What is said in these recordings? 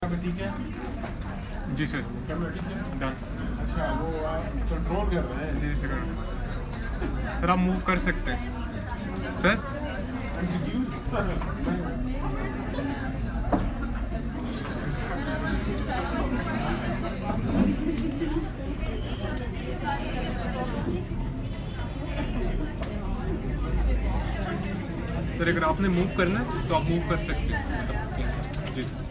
ठीक है जी sir. Camera ठीक है डन। अच्छा वो आप कंट्रोल कर रहे हैं जी सर। सर आप मूव कर सकते हैं सर। सर अगर आपने मूव करना है तो आप मूव कर सकते हैं जी सर।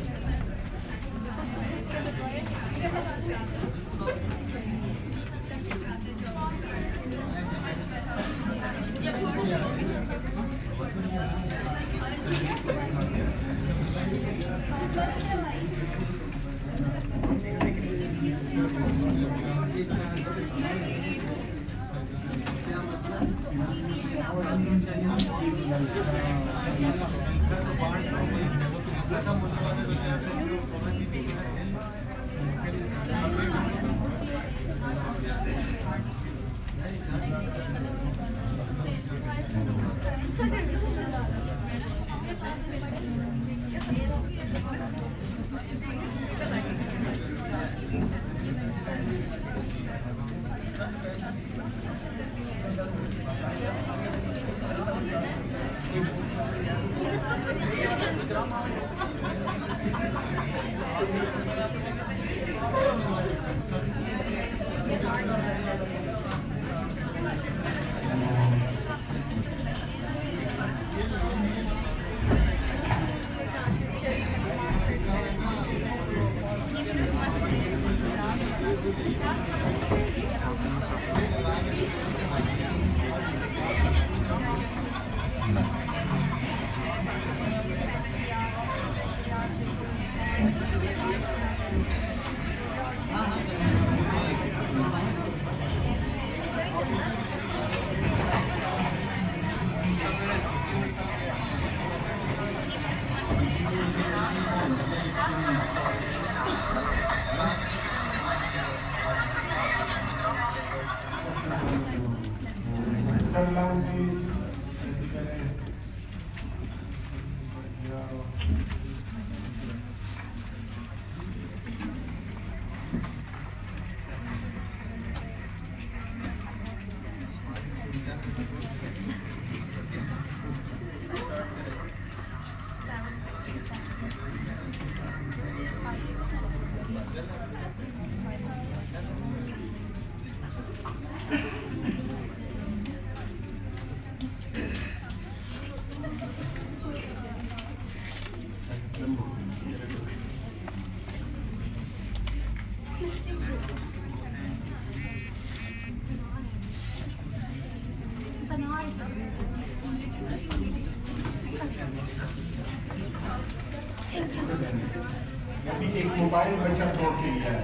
अभी एक मोबाइल बच्चा तोड़ के लिया है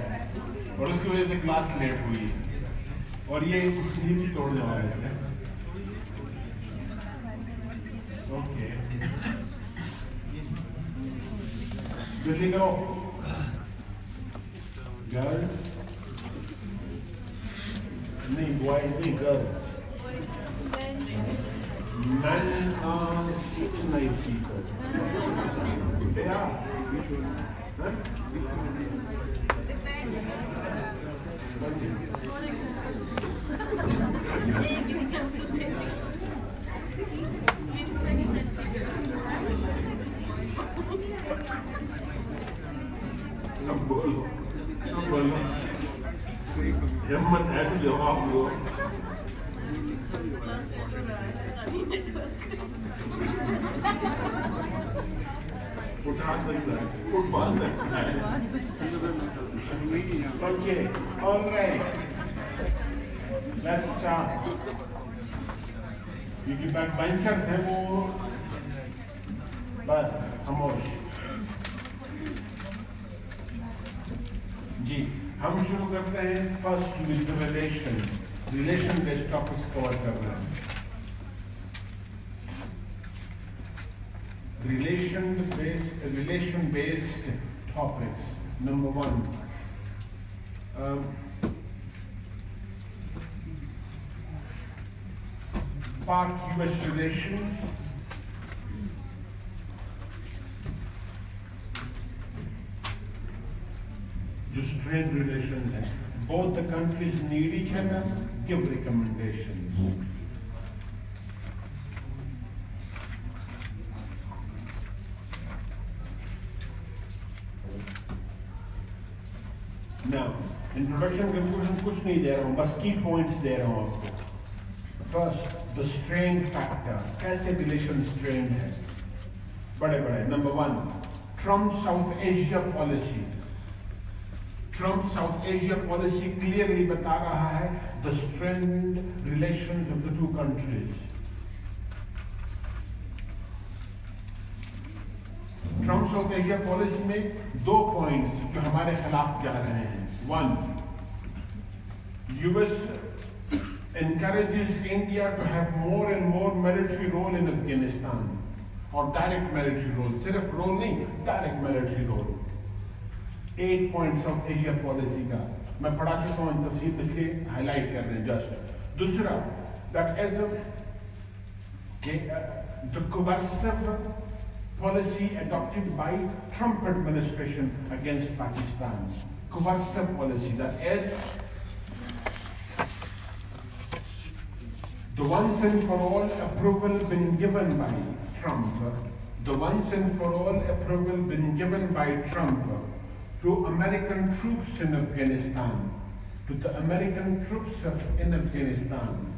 और उसकी वजह से क्लास लेट हुई है और ये भी तोड़ने वाला है। ओके जल्दी करो गर्ल्स नहीं बॉयज नहीं girls men are such nice people. They are. You should. Huh? अब बोलो हिम्मत है तो जवाब दो। उठा सकता है, उठवा सकता है। Okay, all right. Let's start. ये जो बैकबेंचर्स हैं वो बस खामोश। जी हम शुरू करते हैं first with relation based topics cover कर रहे हैं। relation based topics. Number one, Pak-US relations, जो strained relations हैं, both the countries need each other, give recommendations. Now, introduction conclusion कुछ नहीं दे रहा हूँ, बस key points दे रहा हूँ आपको. First, the strain factor. कैसे relation strained है? बड़े. Number one, Trump South Asia policy. Trump South Asia policy clearly बता रहा है the strained relations of the two countries. Trump South Asia policy में 2 points जो हमारे खिलाफ जा रहे हैं. One, US encourages India to have more and more military role in Afghanistan, or direct military role. सिर्फ role नहीं, direct military role. 8 points of Asia policy का मैं पढ़ा चुका हूँ तफसील, इसलिए highlight कर रहे हैं just. दूसरा, that as the coercive policy adopted by Trump administration against Pakistan. Coercive policy, that is the once and for all approval been given by Trump. The once and for all approval been given by Trump to American troops in Afghanistan. To the American troops in Afghanistan.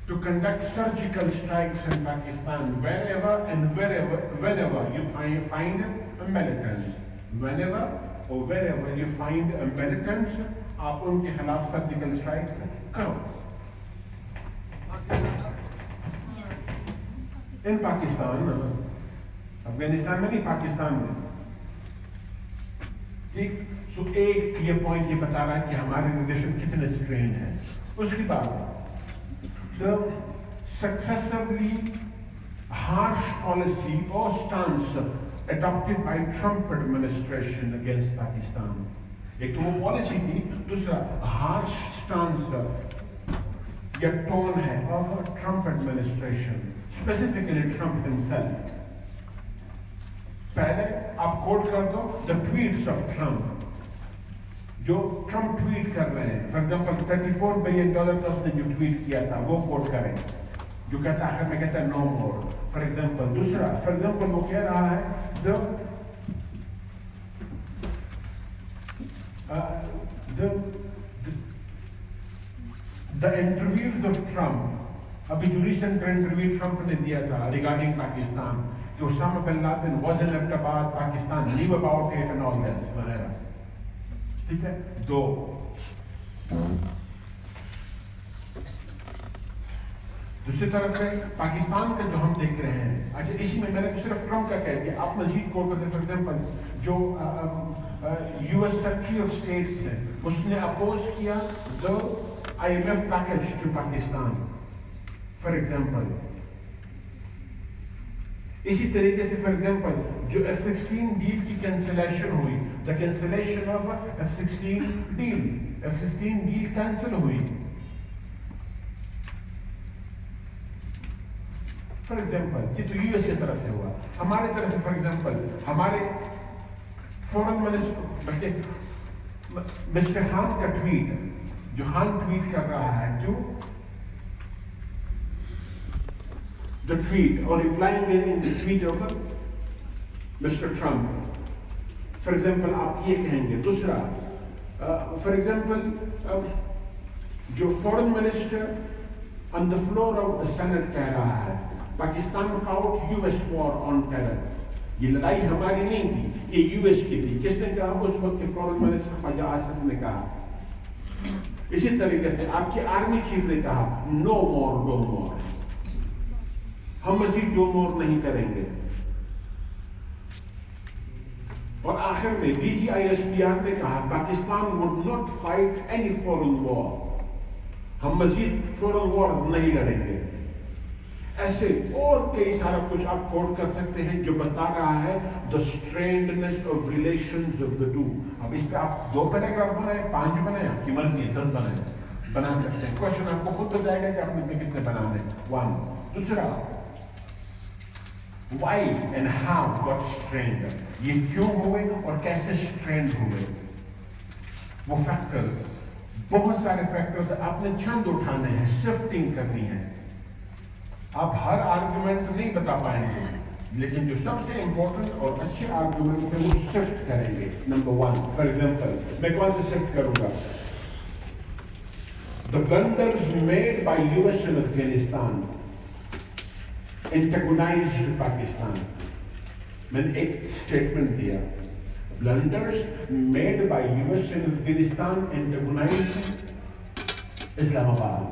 To conduct surgical strikes in Pakistan wherever and whenever you find Americans. Whenever or wherever you find Americans, आप उनके खिलाफ surgical strikes करो. In Pakistan, Afghanistan में नहीं, पाकिस्तान में. ठीक, सो एक ये पॉइंट ये बता रहा है कि हमारे रिलेशन कितने स्ट्रेन हैं. उसके बाद the successively harsh policy or stance adopted by Trump administration against Pakistan. एक तो वो पॉलिसी थी, दूसरा harsh stance या tone है of Trump administration, specifically Trump himself. पहले आप कोट कर दो the tweets of Trump. जो ट्रम्प ट्वीट कर रहे हैं, फॉर एग्जाम्पल $34 बिलियन का उसने जो ट्वीट किया था वो कोट करें, जो कहता है मैं कहता है नो मोर, फॉर एग्जाम्पल. दूसरा, फॉर एग्जाम्पल वो कह रहा है द इंटरव्यूज ऑफ ट्रम्प, अभी जो रिसेंट इंटरव्यू ट्रम्प ने दिया था रिगार्डिंग पाकिस्तान, कि Osama bin Laden was in Ahmedabad, Pakistan knew about it and all this वगैरह. ठीक है. 2, दूसरी तरफ से पाकिस्तान का जो हम देख रहे हैं, अच्छा इसी में मैंने सिर्फ ट्रम्प का कह दिया, आप मजीद कोट करते. फॉर एग्जाम्पल जो US सेक्रेटरी ऑफ स्टेट्स है, उसने अपोज किया the IMF package to Pakistan, for example. इसी तरीके से फॉर एग्जाम्पल जो F-16 डील की कैंसिलेशन हुई, the cancellation of F-16 deal, F-16 deal cancel हुई. फॉर एग्जाम्पल ये तो US की तरफ से हुआ. हमारे तरफ से फॉर एग्जाम्पल हमारे फॉरेन मिनिस्टर मिस्टर खान का ट्वीट, जो खान ट्वीट कर रहा है to the tweet or replying in the tweet of Mr. Trump. For example, आप ये कहेंगे. दूसरा, for example, जो foreign minister on the floor of the Senate कह रहा है, Pakistan fought US war on terror. ये लड़ाई हमारी नहीं थी, ये US की थी. किसने कहा? उस वक्त के foreign minister ख्वाजा आसिफ ने कहा. इसी तरीके से आपके आर्मी चीफ ने कहा no more. हम मजीद डो मोर नहीं करेंगे. और आखिर में DGISPR ने कहा Pakistan would not fight any foreign war, हम मजीद फॉरेन वॉर नहीं लड़ेंगे. ऐसे और कई सारा कुछ आप कोट कर सकते हैं जो बता रहा है the strainedness of relations of the two. अब इस पे आप 2 पैराग्राफ बनाए, 5 बनाए, आपकी मर्जी है, 10 बना सकते हैं. क्वेश्चन आपको खुद बताएगा कि आपने कितने बनाने. 1. दूसरा, Why and how got strained? ये क्यों हुए और कैसे strained हुए? वो factors, बहुत सारे factors आपने चंद उठाने हैं, shifting करनी है. आप हर argument नहीं बता पाएंगे, लेकिन जो सबसे important और अच्छे argument है वो shift करेंगे. Number one, for example, मैं कौन से shift करूँगा? The blunders made by US in Afghanistan antagonized Pakistan. मैंने एक statement दिया. Blunders made by US in Afghanistan antagonized Islamabad.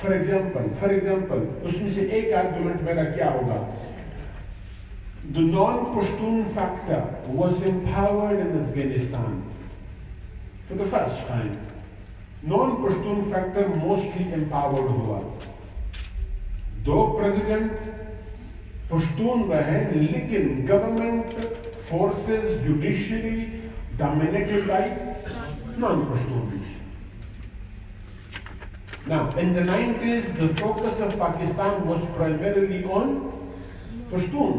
For example, उसमें से एक argument मेरा क्या होगा? The non-Pashtun factor was empowered in Afghanistan for the first time. Non-Pashtun factor mostly empowered हुआ. दो प्रेसिडेंट पश्तून रहे, लेकिन government forces judiciary dominated by non-Pashtuns. Now, in the 90s, the focus of Pakistan was primarily on Pashtun.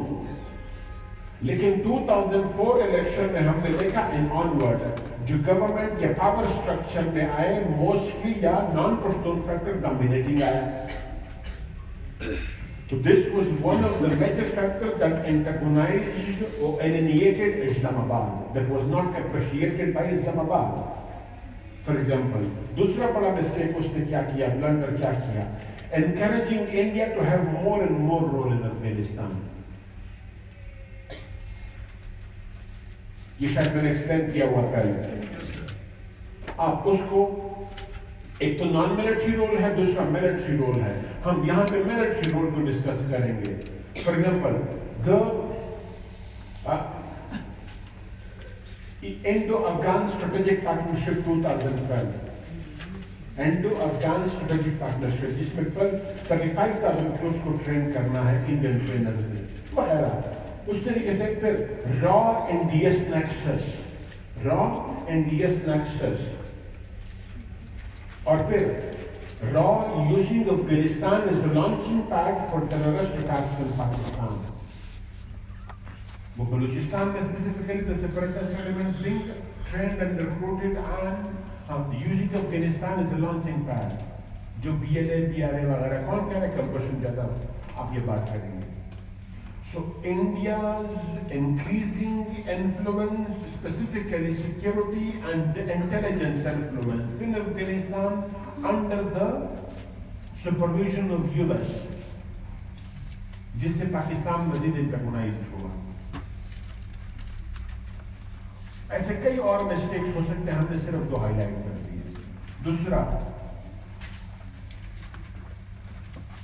लेकिन 2004 election में हमने देखा इन onward जो government या पावर स्ट्रक्चर में आए मोस्टली या non-Pashtun फैक्टर डोमिनेटिंग आया. So this was one of the major factors that antagonized or alienated Islamabad, that was not appreciated by Islamabad. For example, दूसरा बड़ा mistake उसने क्या किया, blunder क्या किया? Encouraging India to have more and more role in Afghanistan. ये शायद मैंने explain किया हुआ कल. आप उसको एक तो नॉन मिलिट्री रोल है, दूसरा मिलिट्री रोल है. हम यहाँ पे मिलिट्री रोल को डिस्कस करेंगे. For example Indo Afghan strategic partnership 2012, Indo Afghan strategic partnership जिसमें 35,000 ट्रूप्स को ट्रेन करना है इंडियन ट्रेनर्स ने वगैरह. उस तरीके से फिर रॉ एंड डीएस नेक्सस और फिर रॉ using Afghanistan is the launching pad for terrorist attacks in Pakistan. वो बलूचिस्तान में specifically the separatist elements being trained and recruited and using Afghanistan is a launching pad. जो बीएलए बीआरए वगैरह कौन कह रहे हैं कंपल्शन ज्यादा आप ये बात करेंगे. So India's increasing influence, specifically security and intelligence influence in Afghanistan under the supervision of US, जिससे पाकिस्तान मजीद इंटरगोनाइज्ड हुआ. ऐसे कई और मिस्टेक्स हो सकते हैं, हमने सिर्फ दो हाईलाइट कर दिए. दूसरा,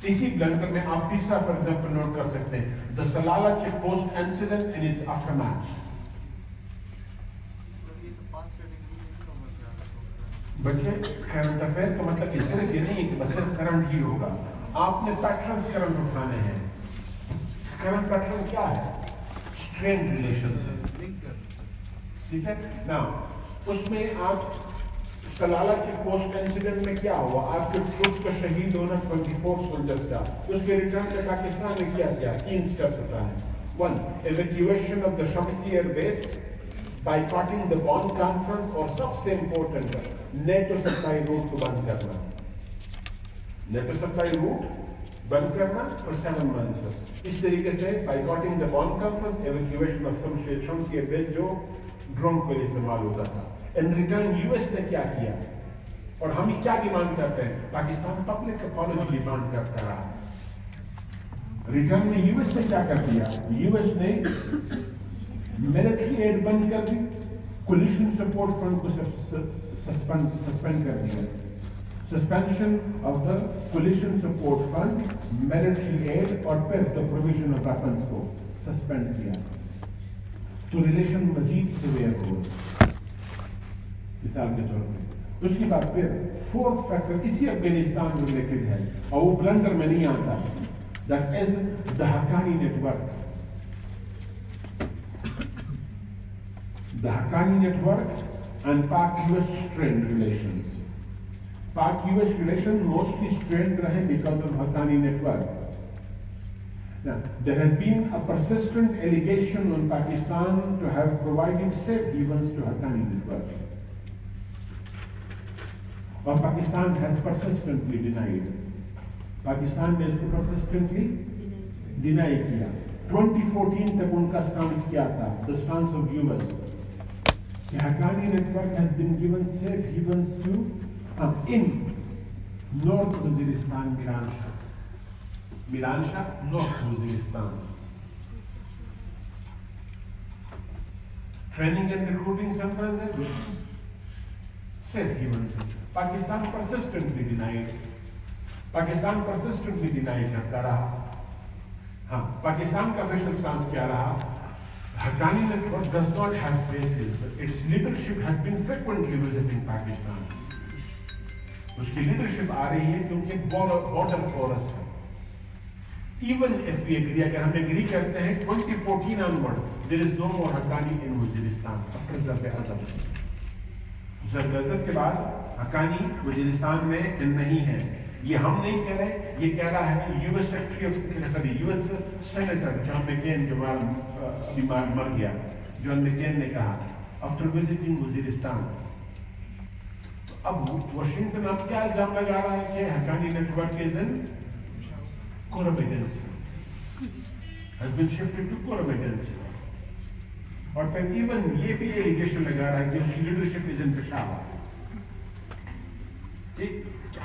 इसी ब्लंडर में आप तीसरा फॉर एग्जाम्पल नोट कर सकते हैं, the Salala check post incident in its aftermath. बच्चे करंट अफेयर का मतलब सिर्फ ये नहीं है कि बस सिर्फ करंट ही होगा, आपने पैटर्न्स करंट उठाने हैं. करंट पैटर्न क्या है? Strain relation. ठीक है ना. उसमें आप सलाला चेक पोस्ट इंसिडेंट में क्या हुआ, आपके ट्रूप्स का शहीद होना 24 सोल्जर्स का, उसके रिटर्न में पाकिस्तान ने किया 3 स्टेप्स उठाए. 1, evacuation of the Shamsi Air Base, boycotting the Bonn Conference, और सबसे इम्पोर्टेंट नेटो सप्लाई रूट को बंद करना. नेटो सप्लाई रूट बंद करना for 7 months. इस तरीके से boycotting the Bonn Conference, evacuation of Shamsi Air Base जो ड्रोन को इस्तेमाल होता था. इन रिटर्न यूएस ने क्या किया और हम क्या डिमांड करते हैं? पाकिस्तान पब्लिक अपॉलॉजी डिमांड करता रहा. रिटर्न में यूएस ने क्या कर दिया? यूएस ने मिलिट्री एड बंद कर दी, कोलिशन सपोर्ट फंड को सस्पेंड कर दिया. Suspension of the coalition support fund, military aid और फिर द प्रोविजन ऑफ वेपन्स को सस्पेंड किया. तो रिलेशन मजीद सिवियर हो मिसाल के तौर पे. उसके बाद फिर फोर्थ फैक्टर इसी अफगानिस्तान रिलेटेड है और वो ब्लंडर में नहीं आता. That is the Haqqani network. The Haqqani network and Pak US strained relations. Pak US relation mostly strained रहे because of Haqqani network. Now, there has been a persistent allegation on Pakistan to have provided safe havens to Haqqani network. Or Pakistan has persistently denied. Pakistan ने इसको persistently deny किया. 2014 तक उनका stance क्या था? The stance of US. The Haqqani network has been given safe havens to in North Waziristan, Miran Shah, North Waziristan. Training and recruiting centers है, safe havens. Pakistan persistently denied. Pakistan persistently denied करता रहा. हाँ, पाकिस्तान का official stance क्या रहा? Haqqani network does not have bases. Its leadership has been frequently visiting Pakistan. उसकी leadership आ रही है क्योंकि border porous है. Even if we agree, अगर हम agree करते हैं 2014 onward, there is no more Haqqani in Waziristan after Zab-e-Azab. Zab-e-Azab के बाद Haqqani वजीरिस्तान में नहीं है. ये हम नहीं कह रहे, ये कह रहा है US secretary US senator John McCain जो अभी मर गया. जॉन मैकेन ने कहा आफ्टर विजिटिंग वजीरिस्तान. तो अब वाशिंगटन अब क्या इल्जाम लगा रहा है कि हक्कानी नेटवर्क इज इन कोरबेडेंसी, हैज बीन शिफ्टेड टू कोरबेडेंसी. और फिर इवन ये भी एलिगेशन लगा रहा है कि उसकी लीडरशिप इज इन पेशावर.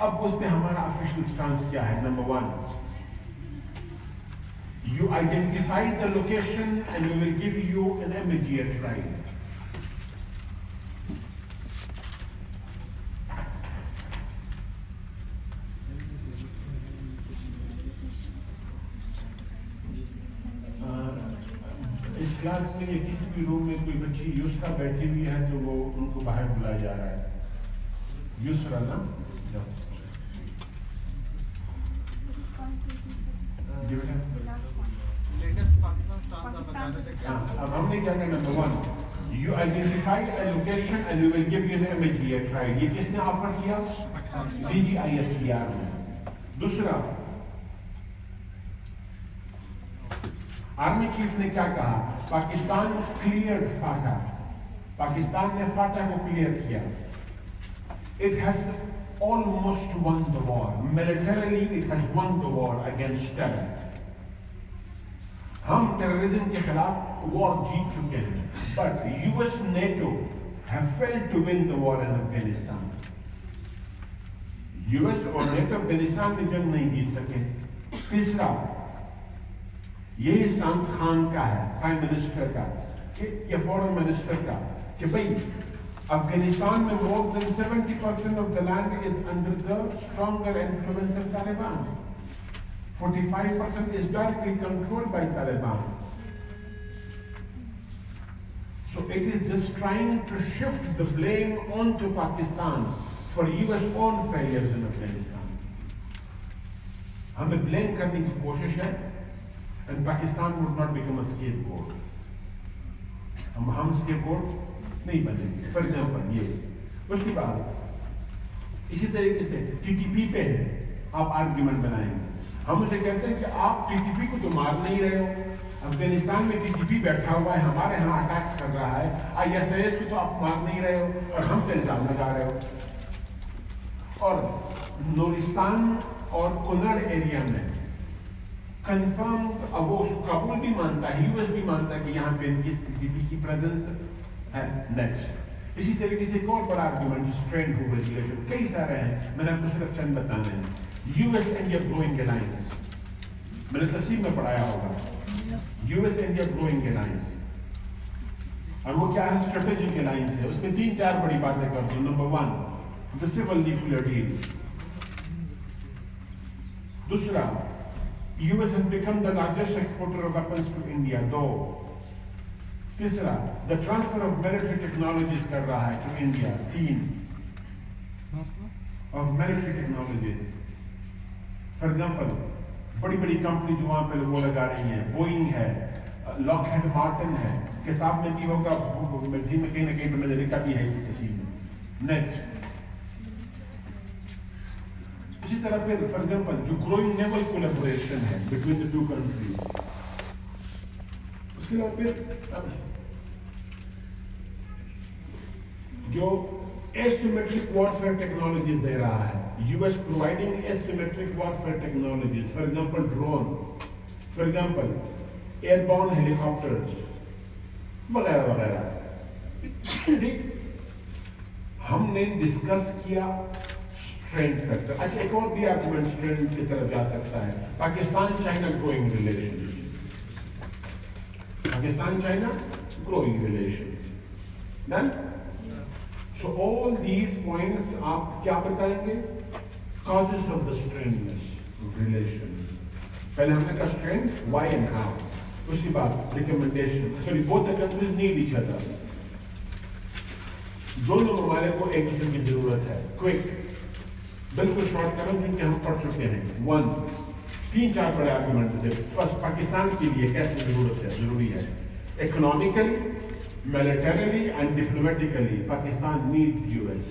अब उस पे हमारा ऑफिशियल स्टांस क्या है? Number 1, you identify the location and we will give you an immediate right. इस क्लास में या किसी भी रूम में कोई बच्ची युसरा बैठी हुई है तो वो उनको बाहर बुलाया जा रहा है. युसरा ना लेटेस्ट पाकिस्तान स्टांस आप बता देते क्या? अब हमने क्या करना? Number 1, you identify a location and we will give you an immediate right. ये किसने ऑफर किया? DGISPR ने. दूसरा, आर्मी चीफ ने क्या कहा? पाकिस्तान क्लियर फाटा. पाकिस्तान ने फाटा को क्लियर किया. It has almost won the war. Militarily, it has won the war against terror. हम टेररिज्म के खिलाफ वॉर जीत चुके हैं, but US NATO have failed to win the war in Afghanistan. US और नेटो अफगानिस्तान में जंग नहीं जीत सके. तीसरा, यही स्टांस खान का है, प्राइम मिनिस्टर का या फॉरेन मिनिस्टर का, कि भाई अफगानिस्तान में more than 70% of the land is under the stronger influence of Taliban. 45% is directly controlled by Taliban. So it is just trying to shift the blame onto Pakistan for US own failures in Afghanistan. हमें blame करने की कोशिश है, and Pakistan would not become a scapegoat. हम scapegoat नहीं बनेंगे. For example, ये उसके बाद इसी तरीके से TTP पे आप आर्ग्यूमेंट बनाएंगे. हम उसे कहते हैं कि आप टीटीपी को तो मार नहीं रहे हो, अफगानिस्तान में टीटीपी बैठा हुआ है, हमारे यहाँ अटैक्स कर रहा है, ISIS को तो आप मार नहीं रहे हो और हम पे इल्जाम लगा रहे हो. और नूरिस्तान और कुनर एरिया में कंफर्म, अब वो काबुल भी मानता है, यूएस भी मानता है कि यहाँ पे इनकी टीटीपी की प्रेजेंस है. नेक्स्ट, इसी तरीके से एक और बड़ा आर्ग्यूमेंट स्ट्रेंड हो गई, कई सारे हैं, मैंने आपको सिर्फ चंद बताने हैं. यूएस इंडिया ग्रोइंग अलायंस, मैंने तफसील में पढ़ाया होगा. यूएस इंडिया ग्रोइंग अलायंस, और वो क्या है? स्ट्रेटेजिक अलायंस है. उसमें 3-4 बड़ी बातें करती हूँ. Number 1, the civil nuclear deal. दूसरा, US has become the largest exporter of weapons to India. 2. तीसरा, the transfer of military technologies कर रहा है to India. 3, of military technologies. For example, बड़ी बड़ी कंपनी जो वहां पे वो लगा रही है, बोइंग है, लॉकहीड मार्टिन है. किताब में भी होगा, मैगजीन में कहीं ना कहीं मैंने लिखा भी है तस्वीर में. नेक्स्ट, इसी तरह फिर फॉर एग्जांपल जो ग्रोइंग नेवल कोलैबोरेशन है बिटवीन द टू कंट्रीज, उसके बाद फिर जो एसिमेट्रिक वॉरफेयर टेक्नोलॉजीज दे रहा है, US providing asymmetric warfare technologies, for example drone, for example airborne helicopters वगैरह वगैरह। ठीक, हमने डिस्कस किया स्ट्रेंथ फैक्टर। अच्छा, एक और भी आर्गुमेंट स्ट्रेंथ की तरफ जा सकता है, Pakistan China growing relation, Pakistan China growing relation. Done? So all these points आप क्या बताएंगे? Causes of the strainedness relation. पहले हमने कहा स्ट्रेंथ, व्हाई एंड हाउ, उसके बाद recommendation. Sorry, both the countries need each other, दोनों ममालिक को एक दूसरे की जरूरत है। क्विक, बिल्कुल शॉर्ट करो जिनके हम पढ़ चुके हैं। 1, 3-4 बड़े आर्गुमेंट थे। फर्स्ट, पाकिस्तान के लिए कैसे जरूरत है, जरूरी है? Economically, militarily and diplomatically Pakistan needs US.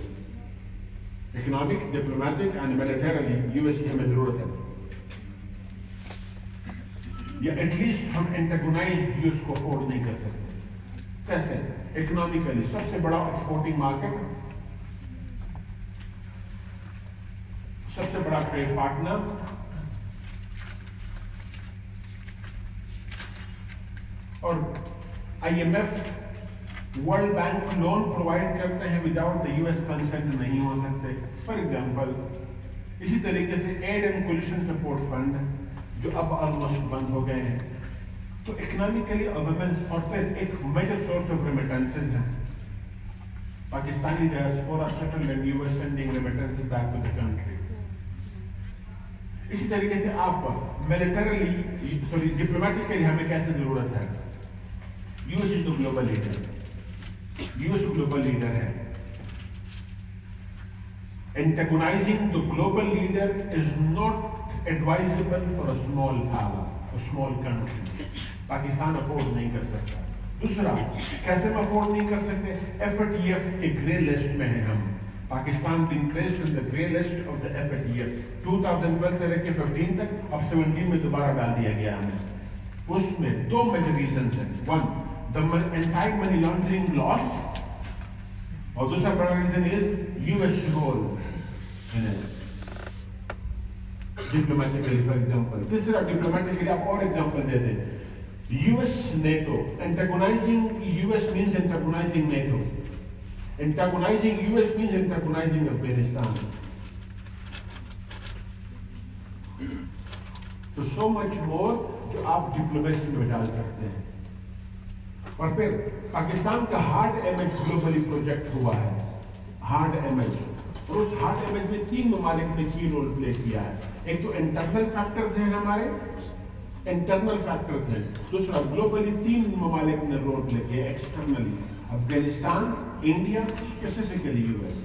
Economic, diplomatic and militarily US की हमें जरूरत है, या एटलीस्ट हम एंटागोनाइज्ड यूएस को अफोर्ड नहीं कर सकते। कैसे? इकोनॉमिकली सबसे बड़ा एक्सपोर्टिंग मार्केट, सबसे बड़ा ट्रेड पार्टनर, और IMF, world bank loan provide करते हैं, विदाउट द यूएस कंसेंट नहीं हो सकते। फॉर एग्जांपल, इसी तरीके से aid and coalition support fund जो अब ऑलमोस्ट बंद हो गए हैं, तो इकोनॉमिकली अवेलेबल। और फिर एक मेजर सोर्स ऑफ रेमिटेंसेस है, Pakistani diaspora settled in US sending remittances back to the country. इसी तरीके से आप मिलिटरीली, सॉरी डिप्लोमेटिकली हमें कैसे जरूरत है? US is the global leader, US global leader है। Antagonising the global leader is not advisable for a small power, a small country. Pakistan afford नहीं कर सकता। दूसरा, कैसे हम अफोर्ड नहीं कर सकते? एफएटीएफ के ग्रे लिस्ट में है हम। Pakistan being placed in the grey list of the FATF 2012 से लेकर 15 तक, अब 17 में दोबारा डाल दिया गया हमें। उसमें 2 मेजर रीजन हैं। 1, the entire money laundering loss, और दूसरा बड़ा reason is US role in it diplomatically. For example, तीसरा, डिप्लोमेटिकली आप और एग्जांपल दे दें। US NATO, antagonising US means antagonising NATO, antagonising US means antagonising Afghanistan. तो सो मच मोर जो आप डिप्लोमेसी में डाल सकते हैं। और फिर पाकिस्तान का हार्ड इमेज ग्लोबली प्रोजेक्ट हुआ है, हार्ड इमेज, और उस हार्ड इमेज में 3 ममालिक ने की रोल प्ले किया है। एक तो इंटरनल फैक्टर्स हैं, हमारे इंटरनल फैक्टर्स हैं। दूसरा, ग्लोबली 3 ममालिक ने रोल प्ले किया externally, Afghanistan, India, specifically US.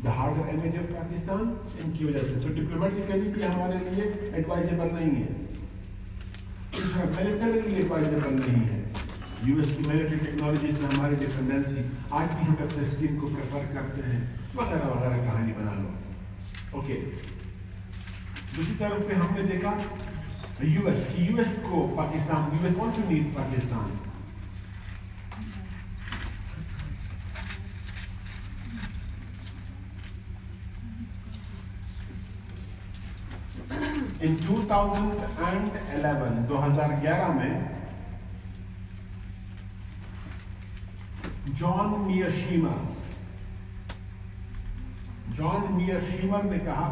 The harder image of Pakistan इनकी वजह से, तो डिप्लोमेटिकली भी हमारे लिए एडवाइजेबल नहीं है। दूसरा, मिलिटरीली एडवाइजेबल नहीं है। यूएस की मिलिट्री टेक्नोलॉजी से हमारी डिपेंडेंसी, आज भी हम अपने स्किन को प्रेफर करते हैं, वगैरह वगैरह, कहानी बना लो। ओके, दूसरी तरफ पे हमने देखा यूएस को Pakistan, US also needs Pakistan. In 2011 में जॉन मियर शीमर ने कहा,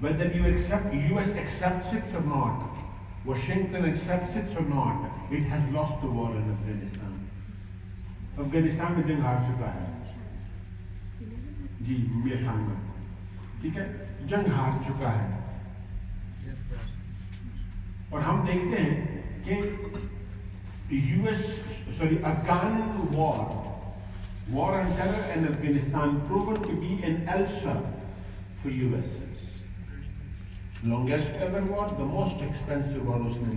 whether US accepts it or not, Washington accepts it or not, it has lost the war in Afghanistan. Afghanistan में जंग हार चुका है जी, मियर शीमर, ठीक है, जंग हार चुका है। और हम देखते हैं कि Afghan war on terror in Afghanistan proven to be an ulcer for US. Longest ever war, the most expensive war उसने